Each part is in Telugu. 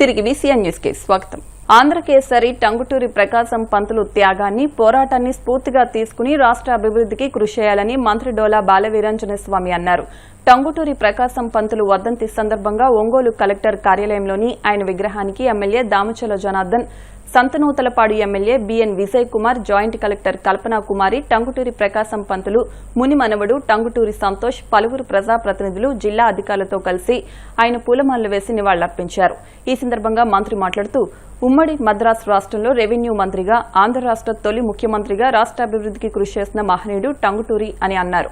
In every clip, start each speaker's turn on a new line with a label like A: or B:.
A: తిరిగి విసిఎన్ న్యూస్ కి స్వాగతం. ఆంధ్రకేసరి టంగుటూరి ప్రకాశం పంతులు త్యాగాన్ని, పోరాటాన్ని స్ఫూర్తిగా తీసుకుని రాష్ట్ర అభివృద్ధికి కృషి చేయాలని మంత్రి డోలా బాలవీరాంజనేయ స్వామి అన్నారు. టంగుటూరి ప్రకాశం పంతులు వర్ధంతి సందర్భంగా ఒంగోలు కలెక్టర్ కార్యాలయంలోని ఆయన విగ్రహానికి MLA Damacharla Janardhan, Santhanuthalapadu MLA BN Vijay Kumar, joint collector Kalpana Kumari, Tanguturi Prakasam Pantulu ముని మనవడు టంగుటూరి సంతోష్, పలువురు ప్రజాప్రతినిధులు, జిల్లా అధికారులతో కలిసి ఆయన పూలమాలలు వేసి నివాళులర్పించారు. ఈ సందర్భంగా మంత్రి మాట్లాడుతూ ఉమ్మడి మద్రాసు రాష్ట్రంలో రెవెన్యూ మంత్రిగా, ఆంధ్ర రాష్ట్ర తొలి ముఖ్యమంత్రిగా రాష్ట్ర అభివృద్ధికి కృషి చేసిన మహనీయుడు టంగుటూరి అని అన్నారు.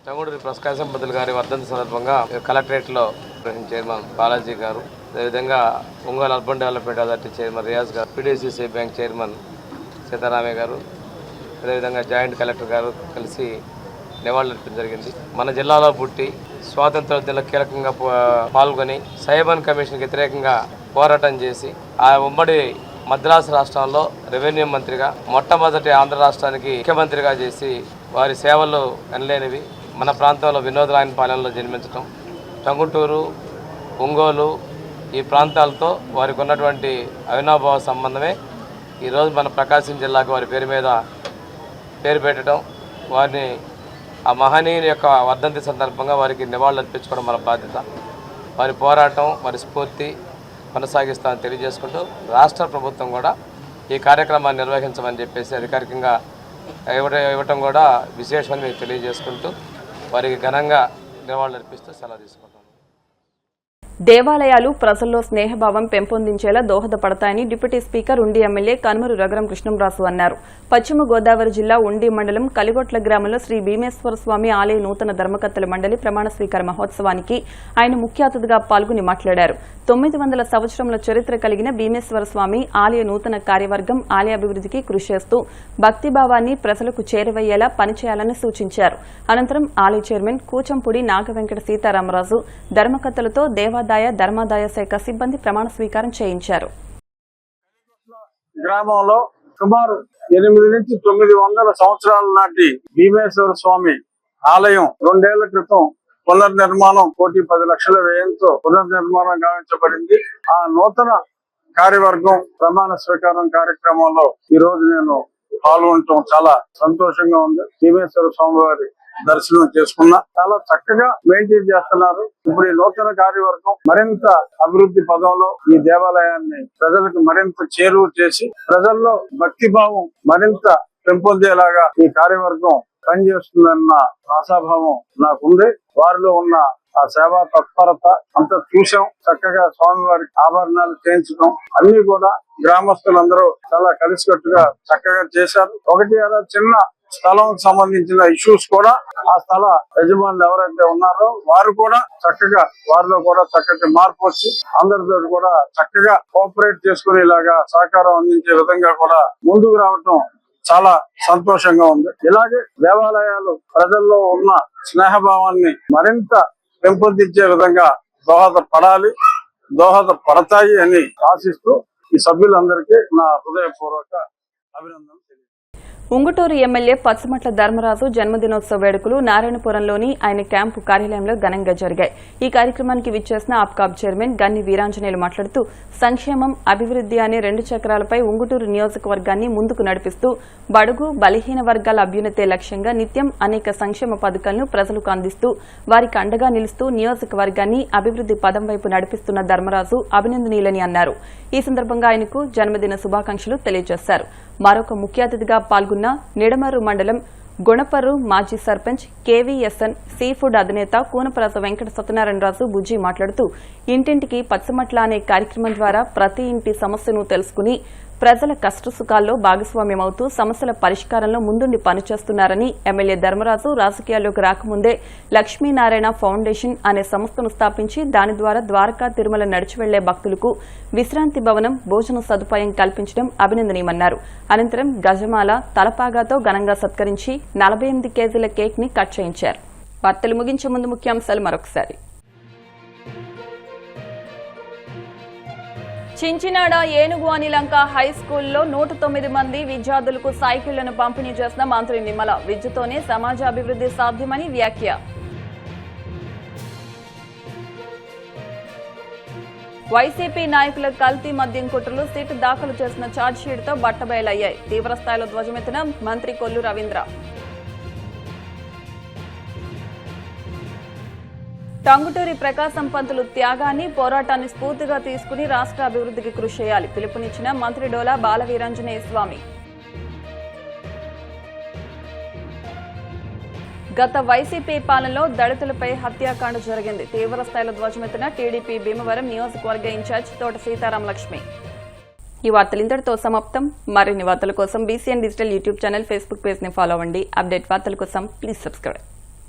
B: టంగుటూరి ప్రకాశం పంతులు గారి వర్ధంతి సందర్భంగా కలెక్టరేట్లో చైర్మన్ బాలాజీ గారు, అదేవిధంగా Ongole urban development authority chairman Riyaz గారు, పీడీసీసీ బ్యాంక్ చైర్మన్ సీతారామయ్య గారు, అదేవిధంగా జాయింట్ కలెక్టర్ గారు కలిసి నివాళులర్పించడం జరిగింది. మన జిల్లాలో పుట్టి స్వాతంత్రోద్యమంలో కీలకంగా పాల్గొని సైబన్ కమిషన్కి వ్యతిరేకంగా పోరాటం చేసి ఆ ఉమ్మడి మద్రాసు రాష్ట్రంలో రెవెన్యూ మంత్రిగా, మొట్టమొదటి ఆంధ్ర రాష్ట్రానికి ముఖ్యమంత్రిగా చేసి వారి సేవలు ఎనలేనివి. మన ప్రాంతంలో వినోదరాయనపాలెంలో జన్మించడం, టంగుటూరు, ఒంగోలు ఈ ప్రాంతాలతో వారికి ఉన్నటువంటి అవినాభావ సంబంధమే ఈరోజు మన ప్రకాశం జిల్లాకు వారి పేరు మీద పేరు పెట్టడం, వారిని ఆ మహనీయుని యొక్క వర్ధంతి సందర్భంగా వారికి నివాళులు అర్పించుకోవడం మన బాధ్యత. వారి పోరాటం, వారి స్ఫూర్తి కొనసాగిస్తామని తెలియజేసుకుంటూ రాష్ట్ర ప్రభుత్వం కూడా ఈ కార్యక్రమాన్ని నిర్వహించమని చెప్పేసి అధికారికంగా ఇవ్వటం కూడా విశేషమని మీకు తెలియజేసుకుంటూ వారికి ఘనంగా నివాళులు అర్పిస్తూ సెలవు తీసుకుంటాం.
A: దేవాలయాలు ప్రజల్లో స్నేహభావం పెంపొందించేలా దోహదపడతాయని డిప్యూటీ స్పీకర్ ఉండి ఎమ్మెల్యే కనుమరు రఘురాం కృష్ణంరాజు అన్నారు. పశ్చిమ గోదావరి జిల్లా ఉండి మండలం కలిగొట్ల గ్రామంలో శ్రీ భీమేశ్వర స్వామి ఆలయ నూతన ధర్మకర్తల మండలి ప్రమాణ స్వీకార మహోత్సవానికి ఆయన ముఖ్య అతిథిగా పాల్గొని మాట్లాడారు. 900 సంవత్సరముల చరిత్ర కలిగిన భీమేశ్వర స్వామి ఆలయ నూతన కార్యవర్గం ఆలయ అభివృద్ధికి కృషి చేస్తూ భక్తిభావాన్ని ప్రజలకు చేరవేయేలా పనిచేయాలని సూచించారు. అనంతరం ఆలయ చైర్మన్ కూచంపూడి నాగవెంకట సీతారామరాజు ధర్మకర్తలతో దేవాదాయ ధర్మాదాయ శాఖ సిబ్బంది ప్రమాణ స్వీకారం చేయించారు.
C: గ్రామంలో సుమారు 800 నుంచి 900 సంవత్సరాల నాటి భీమేశ్వర స్వామి ఆలయం 2 ఏళ్ల క్రితం పునర్నిర్మాణం 1,10,00,000 వ్యయంతో పునర్నిర్మాణం గావించబడింది. ఆ నూతన కార్యవర్గం ప్రమాణ స్వీకారం కార్యక్రమంలో ఈ రోజు నేను పాల్గొనటం చాలా సంతోషంగా ఉంది. భీమేశ్వర స్వామి వారి దర్శనం చేసుకున్నా. చాలా చక్కగా మెయింటైన్ చేస్తున్నారు. ఇప్పుడు ఈ నూతన కార్యవర్గం మరింత అభివృద్ధి పదంలో ఈ దేవాలయాన్ని ప్రజలకు మరింత చేరువ చేసి ప్రజల్లో భక్తిభావం మరింత పెంపొందేలాగా ఈ కార్యవర్గం పనిచేస్తుందన్న ఆశాభావం నాకుంది. వారిలో ఉన్న ఆ సేవా తత్పరత అంతా చూసాం. చక్కగా స్వామివారి ఆభరణాలు చేయించడం అన్ని కూడా గ్రామస్తులందరూ చాలా కలిసికట్టుగా చక్కగా చేశారు. ఒకటి అలా చిన్న స్థలం సంబంధించిన ఇష్యూస్ కూడా ఆ స్థల యజమానులు ఎవరైతే ఉన్నారో వారు కూడా చక్కగా వారిలో కూడా చక్కటి మార్పు వచ్చి అందరితో కూడా చక్కగా కోఆపరేట్ చేసుకునేలాగా సహకారం అందించే విధంగా కూడా ముందుకు రావటం చాలా సంతోషంగా ఉంది. ఇలాగే దేవాలయాలు ప్రజల్లో ఉన్న స్నేహభావాన్ని మరింత పెంపొందించే విధంగా దోహదపడతాయి అని ఆశిస్తూ ఈ సభ్యులందరికీ నా హృదయపూర్వక అభినందనలు.
A: ఉంగుటూరు ఎమ్మెల్యే పచ్చమట్ల ధర్మరాజు జన్మదినోత్సవ వేడుకలు నారాయణపురంలోని ఆయన క్యాంపు కార్యాలయంలో ఘనంగా జరిగాయి. ఈ కార్యక్రమానికి విచ్చేసిన ఆప్కాబ్ చైర్మన్ గన్ని వీరాంజనేయులు మాట్లాడుతూ సంక్షేమం, అభివృద్ది అనే 2 చక్రాలపై ఉంగుటూరు నియోజకవర్గాన్ని ముందుకు నడిపిస్తూ బడుగు బలహీన వర్గాల అభ్యున్నతే లక్ష్యంగా నిత్యం అనేక సంక్షేమ పథకాలను ప్రజలకు అందిస్తూ వారికి అండగా నిలుస్తూ నియోజకవర్గాన్ని అభివృద్ది పదం వైపు నడిపిస్తున్న ధర్మరాజు అభినందనీయులని అన్నారు. ఈ సందర్భంగా ఆయనకు జన్మదిన శుభాకాంక్షలు తెలియజేశారు. మరొక ముఖ్య అతిథిగా పాల్గొన్న నిడమర్రు మండలం గుణపర్రు మాజీ సర్పంచ్ కేవీఎస్ఎన్ సీ ఫుడ్ అధినేత కూనపరాస వెంకట సత్యనారాయణరాజు బుజ్జి మాట్లాడుతూ ఇంటింటికి పచ్చమట్ల అనే కార్యక్రమం ద్వారా ప్రతి ఇంటి సమస్యను తెలుసుకుని ప్రజల కష్టసుఖాల్లో భాగస్వామ్యమవుతూ సమస్యల పరిష్కారంలో ముందుండి పనిచేస్తున్నారని ఎమ్మెల్యే ధర్మరాజు రాజకీయాల్లోకి రాకముందే లక్ష్మీనారాయణ ఫౌండేషన్ అనే సంస్థను స్థాపించి దాని ద్వారా ద్వారకా తిరుమల నడిచి వెళ్లే భక్తులకు విశ్రాంతి భవనం, భోజన సదుపాయం కల్పించడం అభినందనీయమన్నారు. అనంతరం గజమాల, తలపాగాతో ఘనంగా సత్కరించి 48 కేజీల కేక్ ని కట్ చేయించారు. వార్తలు ముగించే ముందు ముఖ్యాంశాలు మరొకసారి. చించినాడ ఏనుగు అనిలంక హైస్కూల్లో 109 మంది విద్యార్థులకు సైకిళ్లను పంపిణీ చేసిన మంత్రి నిమ్మల. విద్యతోనే సమాజ అభివృద్ధి సాధ్యమని వ్యాఖ్య. వైసీపీ నాయకుల కల్తీ మద్యం కుట్రలు సిట్ దాఖలు చేసిన ఛార్జ్షీట్తో బట్టబయలయ్యాయి. తీవ్రస్థాయిలో ధ్వజమెత్తిన మంత్రి కొల్లు రవీంద్ర. టంగుటూరి ప్రకాశం పంతులు త్యాగాన్ని, పోరాటాన్ని స్ఫూర్తిగా తీసుకుని రాష్ట్ర అభివృద్ధికి కృషి చేయాలి. పిలుపునిచ్చిన మంత్రి డోలా బాలవీరాంజనేయ స్వామి. గత వైసీపీ పాలనలో దళితులపై హత్యాకాండ జరిగింది. తీవ్రస్థాయిలో ధ్వజమెత్తిన టీడీపీ భీమవరం నియోజకవర్గ ఇన్ఛార్జ్ తోట సీతారాం లక్ష్మి. ఈ వార్తలు ఇంతటితో సమాప్తం. మరిన్ని వార్తల కోసం BCN digital YouTube channel, Facebook page ని ఫాలో అవ్వండి. అప్డేట్ వార్తల కోసం ప్లీజ్ సబ్స్క్రైబ్.